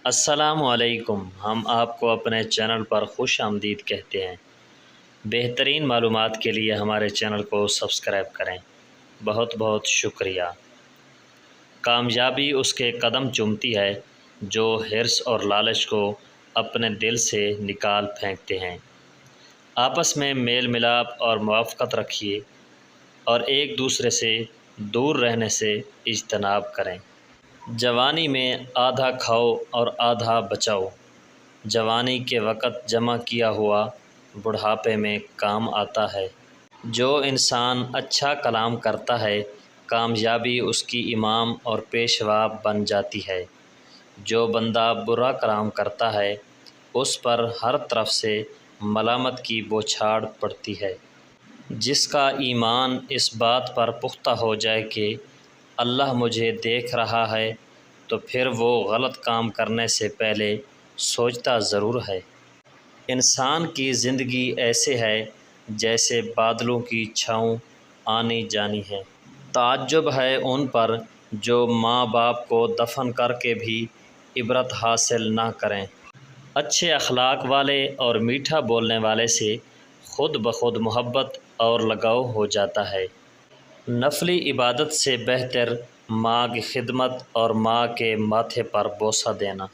السلام علیکم۔ ہم آپ کو اپنے چینل پر خوش آمدید کہتے ہیں۔ بہترین معلومات کے لیے ہمارے چینل کو سبسکرائب کریں۔ بہت بہت شکریہ۔ کامیابی اس کے قدم چومتی ہے جو حرص اور لالچ کو اپنے دل سے نکال پھینکتے ہیں۔ آپس میں میل ملاپ اور موافقت رکھیے اور ایک دوسرے سے دور رہنے سے اجتناب کریں۔ جوانی میں آدھا کھاؤ اور آدھا بچاؤ۔ جوانی کے وقت جمع کیا ہوا بڑھاپے میں کام آتا ہے۔ جو انسان اچھا کلام کرتا ہے کامیابی اس کی امام اور پیشوا بن جاتی ہے۔ جو بندہ برا کلام کرتا ہے اس پر ہر طرف سے ملامت کی بوچھاڑ پڑتی ہے۔ جس کا ایمان اس بات پر پختہ ہو جائے کہ اللہ مجھے دیکھ رہا ہے تو پھر وہ غلط کام کرنے سے پہلے سوچتا ضرور ہے۔ انسان کی زندگی ایسے ہے جیسے بادلوں کی چھاؤں آنی جانی ہے۔ تعجب ہے ان پر جو ماں باپ کو دفن کر کے بھی عبرت حاصل نہ کریں۔ اچھے اخلاق والے اور میٹھا بولنے والے سے خود بخود محبت اور لگاؤ ہو جاتا ہے۔ نفلی عبادت سے بہتر ماں کی خدمت اور ماں کے ماتھے پر بوسہ دینا۔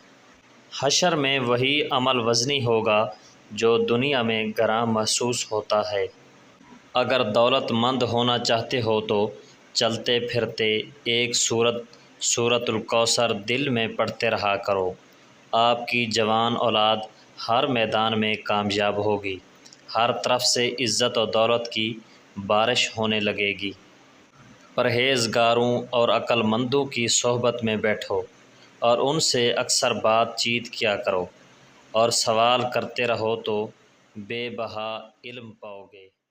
حشر میں وہی عمل وزنی ہوگا جو دنیا میں گراں محسوس ہوتا ہے۔ اگر دولت مند ہونا چاہتے ہو تو چلتے پھرتے ایک سورۃ الکوثر دل میں پڑھتے رہا کرو۔ آپ کی جوان اولاد ہر میدان میں کامیاب ہوگی۔ ہر طرف سے عزت و دولت کی بارش ہونے لگے گی۔ پرہیزگاروں اور عقل مندوں کی صحبت میں بیٹھو اور ان سے اکثر بات چیت کیا کرو اور سوال کرتے رہو تو بے بہا علم پاؤ گے۔